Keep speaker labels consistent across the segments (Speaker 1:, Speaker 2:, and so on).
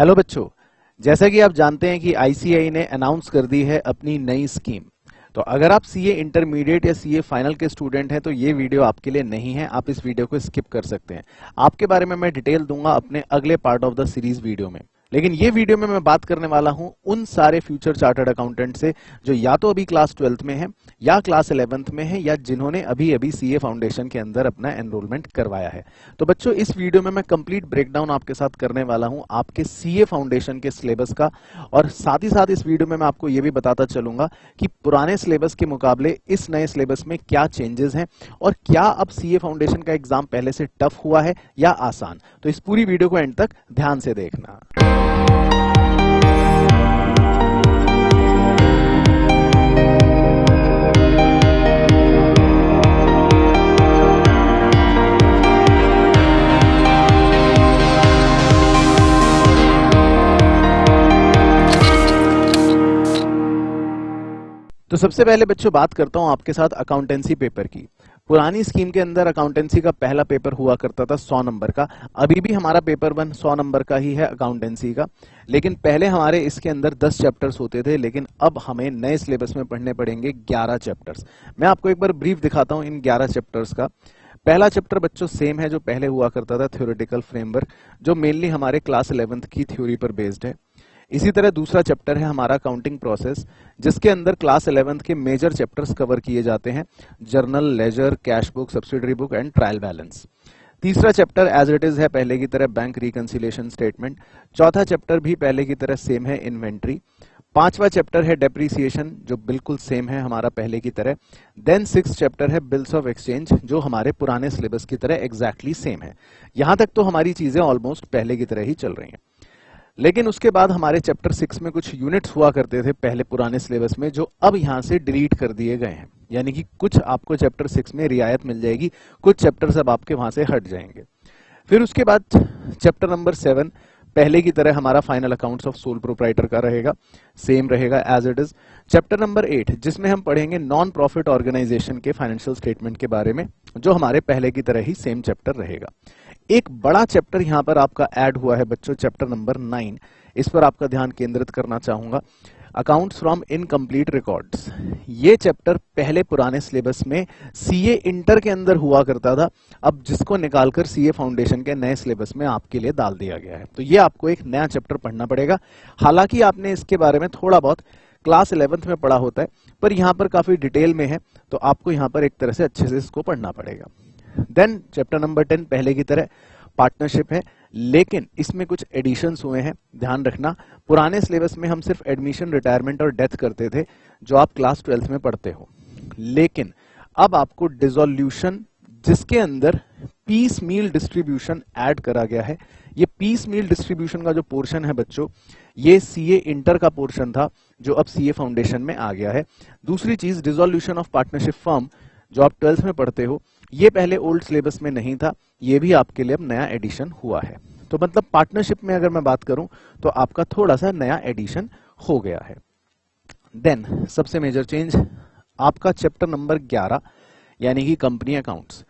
Speaker 1: Hello बच्चों, जैसा कि आप जानते हैं कि आईसीएआई ने अनाउंस कर दी है अपनी नई स्कीम। तो अगर आप सीए इंटरमीडिएट या सीए फाइनल के स्टूडेंट हैं तो ये वीडियो आपके लिए नहीं है, आप इस वीडियो को स्किप कर सकते हैं। आपके बारे में मैं डिटेल दूंगा अपने अगले part of the series video में। लेकिन ये वीडियो में मैं बात करने वाला हूं उन सारे फ्यूचर चार्टर्ड अकाउंटेंट से जो या तो अभी क्लास 12th में है या क्लास 11th में है या जिन्होंने अभी अभी सीए फाउंडेशन के अंदर अपना एनरोलमेंट करवाया है। तो बच्चों, इस वीडियो में मैं कंप्लीट ब्रेकडाउन आपके साथ करने वाला हूं आपके सीए फाउंडेशन के सिलेबस का, और साथ ही साथ इस वीडियो में मैं आपको ये भी बताता चलूंगा कि पुराने सिलेबस के मुकाबले इस नए सिलेबस में क्या चेंजेस हैं और क्या अब सीए फाउंडेशन का एग्जाम पहले से टफ हुआ है या आसान। तो इस पूरी वीडियो को एंड तक ध्यान से देखना। तो सबसे पहले बच्चों बात करता हूं आपके साथ अकाउंटेंसी पेपर की। पुरानी स्कीम के अंदर अकाउंटेंसी का पहला पेपर हुआ करता था 100 नंबर का। अभी भी हमारा पेपर 1 100 नंबर का ही है अकाउंटेंसी का, लेकिन पहले हमारे इसके अंदर 10 चैप्टर्स होते थे, लेकिन अब हमें नए सिलेबस में पढ़ने पड़ेंगे 11 चैप्टर्स। मैं आपको एक बार ब्रीफ दिखाता हूं इन 11 चैप्टर्स का। पहला चैप्टर बच्चों सेम है जो पहले हुआ करता था, थ्योरेटिकल फ्रेमवर्क, जो मेनली हमारे क्लास 11th की थ्योरी पर बेस्ड है। इसी तरह दूसरा चैप्टर है हमारा अकाउंटिंग प्रोसेस, जिसके अंदर क्लास 11th के मेजर चैप्टर्स कवर किए जाते हैं, journal, ledger, cash book, subsidiary book and trial balance. तीसरा चैप्टर एज इट इज है पहले की तरह बैंक रिकंसिलिएशन स्टेटमेंट। चौथा चैप्टर भी पहले की तरह सेम है, इन्वेंट्री। पांचवा चैप्टर है डेप्रीसिएशन, जो बिल्कुल सेम है हमारा पहले की तरह। देन 6th चैप्टर है बिल्स ऑफ एक्सचेंज, जो हमारे पुराने सिलेबस की तरह एग्जैक्टली सेम है। यहां तक तो हमारी चीजें ऑलमोस्ट पहले की तरह ही चल रही हैं। लेकिन उसके बाद हमारे चैप्टर 6 में कुछ यूनिट्स हुआ करते थे पहले पुराने सिलेबस में, जो अब यहां से डिलीट कर दिए गए हैं। यानी कि कुछ आपको चैप्टर 6 में रियायत मिल जाएगी, कुछ चैप्टर अब आपके वहां से हट जाएंगे। फिर उसके बाद चैप्टर नंबर 7 पहले की तरह हमारा final accounts of sole proprietor का रहेगा, सेम रहेगा as it is. Chapter number 8 जिसमें हम पढ़ेंगे नॉन प्रॉफिट ऑर्गेनाइजेशन के फाइनेंशियल स्टेटमेंट के बारे में, जो हमारे पहले की तरह ही सेम चैप्टर रहेगा। एक बड़ा चैप्टर यहां पर आपका ऐड हुआ है बच्चों, चैप्टर नंबर 9। इस पर आपका ध्यान केंद्रित करना चाहूंगा, अकाउंट्स फ्रॉम इनकम्प्लीट रिकॉर्ड्स। ये चैप्टर पहले पुराने सिलेबस में सीए इंटर के अंदर हुआ करता था, अब जिसको निकालकर सीए फाउंडेशन के नए सिलेबस में आपके लिए डाल दिया गया है। तो ये आपको एक नया चैप्टर पढ़ना पड़ेगा। हालांकि आपने इसके बारे में थोड़ा बहुत क्लास 11th में पढ़ा होता है, पर यहाँ पर काफी डिटेल में है, तो आपको यहाँ पर एक तरह से अच्छे से इसको पढ़ना पड़ेगा। देन चैप्टर नंबर 10 पहले की तरह पार्टनरशिप है, लेकिन इसमें कुछ एडिशंस हुए हैं, ध्यान रखना। पुराने सिलेबस में हम सिर्फ एडमिशन, रिटायरमेंट और डेथ करते थे, जो आप क्लास 12th में पढ़ते हो। लेकिन अब आपको डिसोल्यूशन, जिसके अंदर पीस मील डिस्ट्रीब्यूशन ऐड करा गया है। ये पीस मील डिस्ट्रीब्यूशन का जो पोर्शन है बच्चों, ये सीए इंटर का पोर्शन था, जो अब सीए फाउंडेशन में आ गया है। दूसरी चीज, डिसोल्यूशन ऑफ पार्टनरशिप फर्म, जो आप 12th में पढ़ते हो, ये पहले ओल्ड सिलेबस में नहीं था, ये भी आपके लिए अब नया एडिशन हुआ है। तो मतलब पार्टनरशिप में अगर मैं बात करूं तो आपका थोड़ा सा नया एडिशन हो गया है। देन सबसे मेजर चेंज आपका चैप्टर नंबर 11 यानी कि कंपनी अकाउंट्स।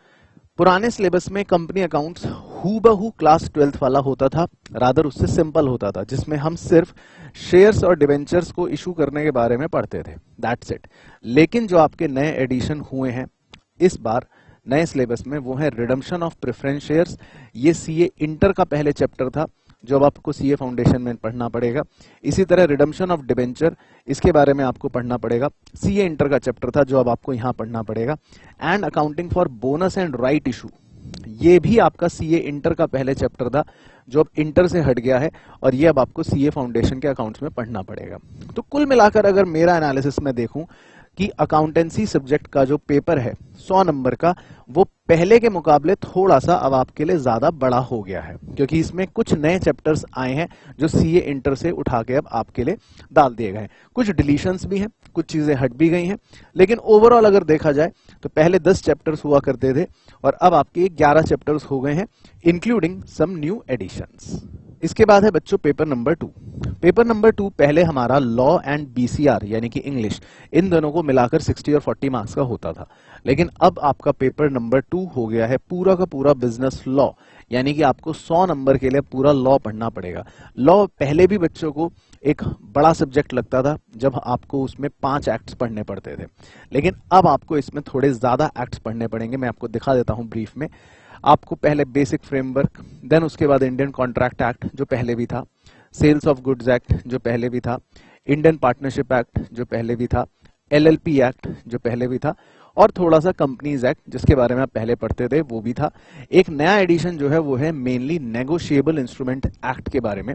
Speaker 1: पुराने सिलेबस में कंपनी अकाउंट्स हूबहू क्लास 12th वाला होता था, रादर उससे सिंपल होता था, जिसमें हम सिर्फ शेयर्स और डिवेंचर्स को इशू करने के बारे में पढ़ते थे, दैट्स इट। लेकिन जो आपके नए एडिशन हुए हैं इस बार नए सिलेबस में, वो है रिडम्पशन ऑफ प्रेफरेंस शेयर्स। ये सीए इंटर का पहले चैप्टर था, जो अब आपको सीए फाउंडेशन में पढ़ना पड़ेगा। इसी तरह रिडम्पशन ऑफ डिबेंचर, इसके बारे में आपको पढ़ना पड़ेगा, सीए इंटर का चैप्टर था, जो अब आपको यहां पढ़ना पड़ेगा। And accounting for bonus and right issue, ये भी आपका सीए इंटर का पहले चैप्टर था, जो अब इंटर से हट गया है, और ये अब आपको सीए फाउंडेशन के अकाउंट्स में पढ़ना पड़ेगा। तो कुल मिलाकर अगर मेरा एनालिसिस में देखूं कि अकाउंटेंसी सब्जेक्ट का जो पेपर है 100 नंबर का, वो पहले के मुकाबले थोड़ा सा अब आपके लिए ज्यादा बड़ा हो गया है, क्योंकि इसमें कुछ नए चैप्टर्स आए हैं जो सीए इंटर से उठा के अब आपके लिए डाल दिए गए हैं। कुछ डिलीशंस भी हैं, कुछ चीजें हट भी गई हैं, लेकिन ओवरऑल अगर देखा जाए तो पहले 10 चैप्टर्स हुआ करते थे और अब आपके 11 चैप्टर्स हो गए हैं, इंक्लूडिंग सम न्यू एडिशंस। इसके बाद है बच्चों पेपर नंबर 2। पेपर नंबर 2 पहले हमारा लॉ एंड बीसीआर यानी कि इंग्लिश, इन दोनों को मिलाकर 60 और 40 मार्क्स का होता था, लेकिन अब आपका पेपर नंबर 2 हो गया है पूरा का पूरा बिजनेस लॉ यानी कि आपको 100 नंबर के लिए पूरा लॉ पढ़ना पड़ेगा। लॉ पहले भी बच्चों को एक बड़ा सब्जेक्ट लगता था जब आपको उसमें 5 एक्ट्स पढ़ने पड़ते थे, लेकिन अब आपको इसमें थोड़े ज्यादा एक्ट्स पढ़ने पड़ेंगे। मैं आपको दिखा देता हूं ब्रीफ में। आपको पहले बेसिक फ्रेमवर्क, देन उसके बाद इंडियन कॉन्ट्रैक्ट एक्ट जो पहले भी था, सेल्स ऑफ गुड्स एक्ट जो पहले भी था, इंडियन पार्टनरशिप एक्ट जो पहले भी था, एलएलपी एक्ट जो पहले भी था, और थोड़ा सा कंपनीज एक्ट जिसके बारे में आप पहले पढ़ते थे वो भी था। एक नया एडिशन जो है वो है मेनली नेगोशिएबल इंस्ट्रूमेंट एक्ट के बारे में।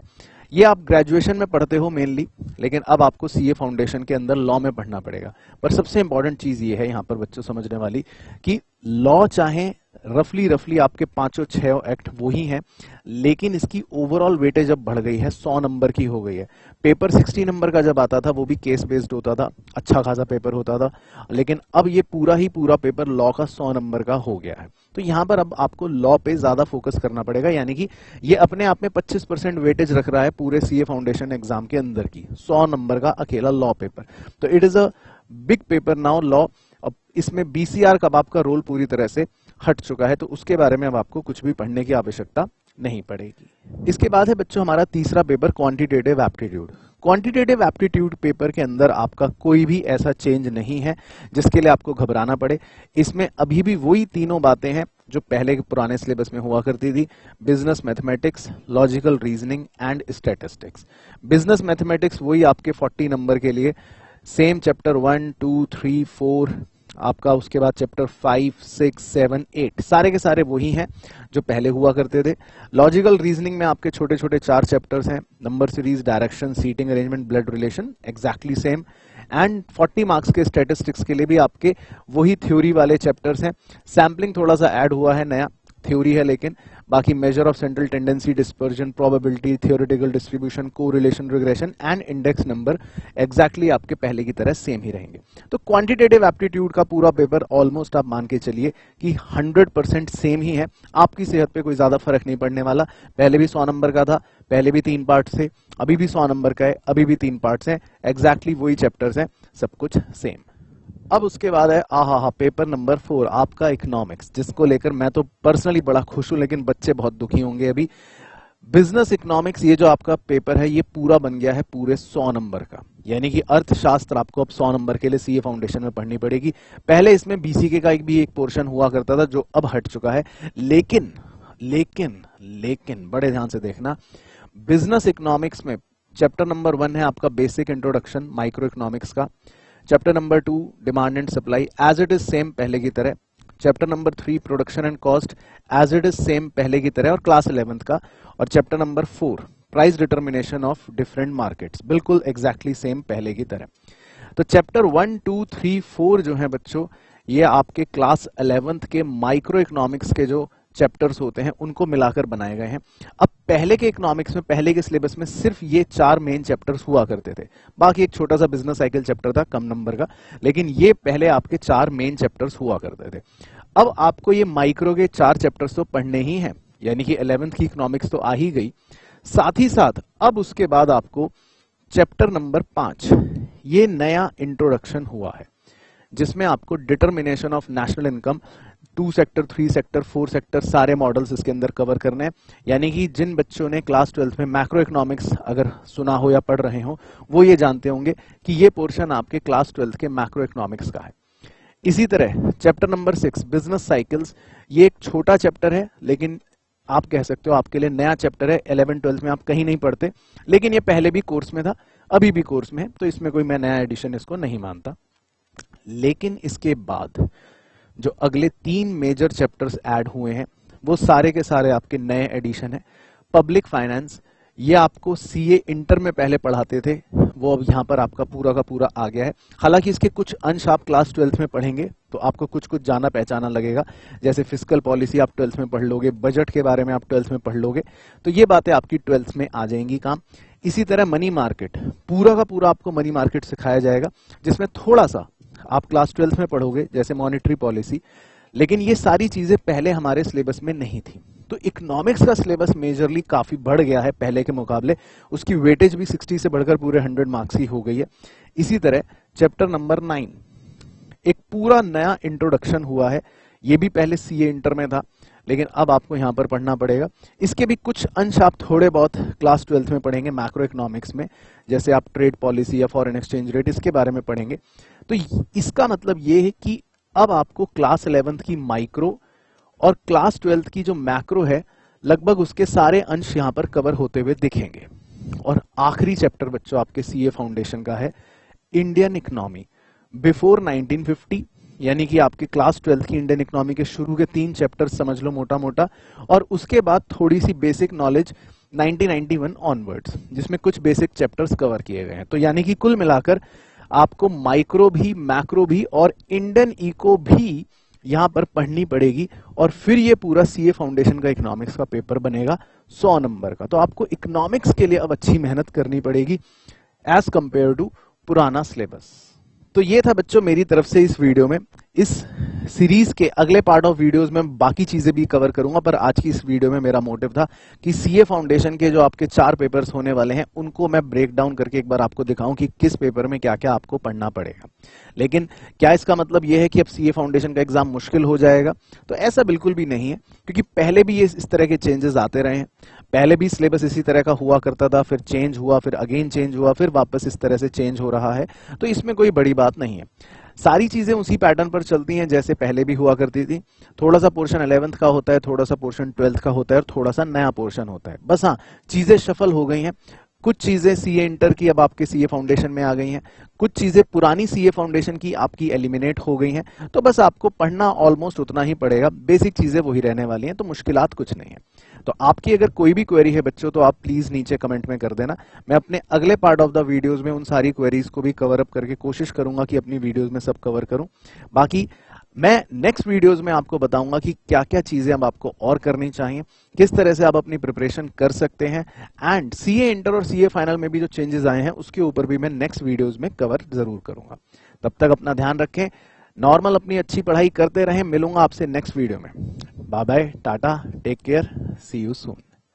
Speaker 1: ये आप ग्रेजुएशन में पढ़ते हो मेनली, लेकिन अब आपको सीए फाउंडेशन के अंदर लॉ में पढ़ना पड़ेगा। पर सबसे इंपॉर्टेंट चीज ये है यहाँ पर बच्चों समझने वाली कि लॉ चाहे रफली आपके 5-6 एक्ट वो ही हैं, लेकिन इसकी ओवरऑल वेटेज अब बढ़ गई है, 100 नंबर की हो गई है। पेपर 60 नंबर का जब आता था वो भी केस बेस्ड होता था, अच्छा खासा पेपर होता था, लेकिन अब ये पूरा ही पूरा पेपर लॉ का 100 नंबर का हो गया है। तो यहाँ पर अब आपको लॉ पे ज्यादा फोकस करना पड़ेगा, यानी कि ये अपने आप में 25% वेटेज रख रहा है पूरे सीए फाउंडेशन एग्जाम के अंदर की, 100 नंबर का अकेला लॉ पेपर। तो it is a big paper now law. अब इसमें बीसीआर कबाब का रोल पूरी तरह से हट चुका है, तो उसके बारे में अब आपको कुछ भी पढ़ने की आवश्यकता नहीं पड़ेगी। इसके बाद है बच्चों हमारा तीसरा paper quantitative aptitude. Quantitative aptitude paper के अंदर आपका कोई भी ऐसा चेंज नहीं है जिसके लिए आपको घबराना पड़े। इसमें अभी भी वही तीनों बातें हैं जो पहले के पुराने सिलेबस में हुआ करती थी, business mathematics, logical reasoning and statistics. Business mathematics वही आपके 40 नंबर के लिए, सेम चैप्टर 1, 2, 3, 4 आपका, उसके बाद चैप्टर 5, 6, 7, 8 सारे के सारे वही हैं जो पहले हुआ करते थे। लॉजिकल रीजनिंग में आपके छोटे छोटे 4 चैप्टर्स हैं, number series, direction, seating arrangement, blood relation, exactly same. And 40 marks के स्टैटिस्टिक्स के लिए भी आपके वही थ्योरी वाले चैप्टर्स हैं। सैम्पलिंग थोड़ा सा ऐड हुआ है, नया थ्योरी है, लेकिन बाकी measure of central tendency, dispersion, probability, theoretical distribution, correlation, regression and index number exactly आपके पहले की तरह सेम ही रहेंगे। तो क्वांटिटेटिव एप्टीट्यूड का पूरा पेपर ऑलमोस्ट आप मान के चलिए कि 100% सेम ही है। आपकी सेहत पे कोई ज्यादा फर्क नहीं पड़ने वाला। पहले भी 100 नंबर का था, पहले भी 3 पार्ट थे, अभी भी 100 नंबर का है, अभी भी 3 पार्ट्स हैं, एग्जैक्टली वही चैप्टर्स हैं, सब कुछ सेम। अब उसके बाद है पेपर नंबर 4 आपका इकोनॉमिक्स, जिसको लेकर मैं तो पर्सनली बड़ा खुश हूं, लेकिन बच्चे बहुत दुखी होंगे अभी। बिजनेस इकोनॉमिक्स ये जो आपका पेपर है ये पूरा बन गया है पूरे 100 नंबर का, यानी कि अर्थशास्त्र आपको अब 100 नंबर के लिए सीए फाउंडेशन में पढ़नी पड़ेगी। पहले इसमें बीसीके का भी एक पोर्शन हुआ करता था जो अब हट चुका है, लेकिन लेकिन लेकिन बड़े ध्यान से देखना, बिजनेस इकोनॉमिक्स में चैप्टर नंबर 1 है आपका बेसिक इंट्रोडक्शन माइक्रो इकोनॉमिक्स का। Chapter number 2 demand and supply as it is same पहले की तरह। Chapter number 3 production and cost as it is same पहले की तरह और क्लास 11th का। और chapter number 4 price determination of different markets, बिल्कुल एग्जैक्टली सेम पहले की तरह। तो चैप्टर 1, 2, 3, 4 जो है बच्चों, ये आपके क्लास 11th के माइक्रो इकोनॉमिक्स के जो चैप्टर्स होते हैं उनको मिलाकर बनाए गए हैं। अब पहले के इकोनॉमिक्स में, पहले के सिलेबस में सिर्फ ये 4 मेन चैप्टर्स हुआ करते थे, बाकी एक छोटा सा बिजनेस साइकिल चैप्टर था कम नंबर का, लेकिन ये पहले आपके 4 मेन चैप्टर्स हुआ करते थे। अब आपको ये माइक्रो के 4 चैप्टर्स तो पढ़ने ही हैं, यानी कि 11th की इकोनॉमिक्स तो आ ही गई, साथ ही साथ अब उसके बाद आपको चैप्टर नंबर 5 ये नया इंट्रोडक्शन हुआ है, जिसमें आपको determination of national income 2 sector, 3 sector, 4 sector सारे मॉडल्स इसके अंदर कवर करने हैं। यानी कि जिन बच्चों ने क्लास 12th में मैक्रो इकोनॉमिक्स अगर सुना हो या पढ़ रहे हो वो ये जानते होंगे कि ये पोर्शन आपके क्लास 12th के मैक्रो इकोनॉमिक्स का है। इसी तरह चैप्टर नंबर 6 बिजनेस साइकिल्स, ये एक छोटा चैप्टर है, लेकिन आप कह सकते हो आपके लिए नया चैप्टर है। 11, 12 में आप कहीं नहीं पढ़ते, लेकिन ये पहले भी कोर्स में था, अभी भी कोर्स में है, तो इसमें कोई मैं नया एडिशन इसको नहीं मानता। लेकिन इसके बाद जो अगले 3 मेजर चैप्टर्स ऐड हुए हैं वो सारे के सारे आपके नए एडिशन है। पब्लिक फाइनेंस, ये आपको सीए इंटर में पहले पढ़ाते थे, वो अब यहाँ पर आपका पूरा का पूरा आ गया है। हालांकि इसके कुछ अंश आप क्लास 12th में पढ़ेंगे तो आपको कुछ कुछ जाना पहचाना लगेगा, जैसे फिस्कल पॉलिसी आप 12th में पढ़ लोगे, बजट के बारे में आप 12th में पढ़ लोगे, तो ये बातें आपकी 12th में आ जाएंगी काम। इसी तरह मनी मार्केट, पूरा का पूरा आपको मनी मार्केट सिखाया जाएगा, जिसमें थोड़ा सा आप क्लास 12th में पढ़ोगे जैसे मॉनेटरी पॉलिसी, लेकिन ये सारी चीजें पहले हमारे सिलेबस में नहीं थी। तो इकोनॉमिक्स का सिलेबस मेजरली काफी बढ़ गया है पहले के मुकाबले, उसकी वेटेज भी 60 से बढ़कर पूरे 100 मार्क्स की हो गई है। इसी तरह चैप्टर नंबर 9 एक पूरा नया इंट्रोडक्शन हुआ है, ये भी पहले सीए इंटर में था, लेकिन अब आपको यहाँ पर पढ़ना पड़ेगा। इसके भी कुछ अंश आप थोड़े बहुत क्लास 12th में पढ़ेंगे मैक्रो इकोनॉमिक्स में, जैसे आप ट्रेड पॉलिसी या फॉरेन एक्सचेंज रेट इसके बारे में पढ़ेंगे। तो इसका मतलब ये है कि अब आपको क्लास 11th की माइक्रो और क्लास 12th की जो मैक्रो है लगभग उसके सारे अंश यहाँ पर कवर होते हुए दिखेंगे। और आखिरी चैप्टर बच्चों आपके सीए फाउंडेशन का है इंडियन इकोनॉमी बिफोर 1950, यानी कि आपके क्लास 12th की इंडियन इकोनॉमी के शुरू के 3 चैप्टर समझ लो मोटा मोटा, और उसके बाद थोड़ी सी बेसिक नॉलेज 1991 ऑनवर्ड्स, जिसमें कुछ बेसिक चैप्टर्स कवर किए गए हैं। तो यानी कि कुल मिलाकर आपको माइक्रो भी, मैक्रो भी और इंडियन इको भी यहां पर पढ़नी पड़ेगी, और फिर ये पूरा सीए फाउंडेशन का इकोनॉमिक्स का पेपर बनेगा 100 नंबर का। तो आपको इकोनॉमिक्स के लिए अब अच्छी मेहनत करनी पड़ेगी एज कंपेयर टू पुराना सिलेबस। तो ये था बच्चों मेरी तरफ से इस वीडियो में। इस सीरीज के अगले पार्ट ऑफ वीडियोस में बाकी चीजें भी कवर करूंगा, पर आज की इस वीडियो में मेरा मोटिव था कि सीए फाउंडेशन के जो आपके 4 पेपर्स होने वाले हैं उनको मैं ब्रेक डाउन करके एक बार आपको दिखाऊं कि किस पेपर में क्या क्या आपको पढ़ना पड़ेगा। लेकिन क्या इसका मतलब यह है कि अब सीए फाउंडेशन का एग्जाम मुश्किल हो जाएगा? तो ऐसा बिल्कुल भी नहीं है, क्योंकि पहले भी ये इस तरह के चेंजेस आते रहे हैं। पहले भी सिलेबस इसी तरह का हुआ करता था, फिर चेंज हुआ, फिर अगेन चेंज हुआ, फिर वापस इस तरह से चेंज हो रहा है। तो इसमें कोई बड़ी बात नहीं है, सारी चीजें उसी पैटर्न पर चलती हैं जैसे पहले भी हुआ करती थी। थोड़ा सा पोर्शन 11th का होता है, थोड़ा सा पोर्शन 12th का होता है, और थोड़ा सा नया पोर्शन होता है। बस हाँ, चीजें शफल हो गई हैं। कुछ चीजें सीए इंटर की अब आपके सीए फाउंडेशन में आ गई हैं, कुछ चीजें पुरानी सीए फाउंडेशन की आपकी एलिमिनेट हो गई हैं। तो बस आपको पढ़ना ऑलमोस्ट उतना ही पड़ेगा, बेसिक चीजें वही रहने वाली हैं, तो मुश्किलात कुछ नहीं है। तो आपकी अगर कोई भी क्वेरी है बच्चों तो आप प्लीज नीचे कमेंट में कर देना। मैं अपने अगले पार्ट ऑफ द वीडियोस में उन सारी क्वेरीज को भी कवर अप करके कोशिश करूंगा कि अपनी वीडियोस में सब कवर करूं। बाकी मैं नेक्स्ट वीडियोस में आपको बताऊंगा कि क्या क्या चीजें अब आपको और करनी चाहिए, किस तरह से आप अपनी प्रिपरेशन कर सकते हैं, एंड सीए इंटर और सीए फाइनल में भी जो चेंजेस आए हैं उसके ऊपर भी मैं नेक्स्ट वीडियोस में कवर जरूर करूंगा। तब तक अपना ध्यान रखें, नॉर्मल अपनी अच्छी पढ़ाई करते रहें। मिलूंगा आपसे नेक्स्ट वीडियो में। Bye bye, tata, take care, see you soon.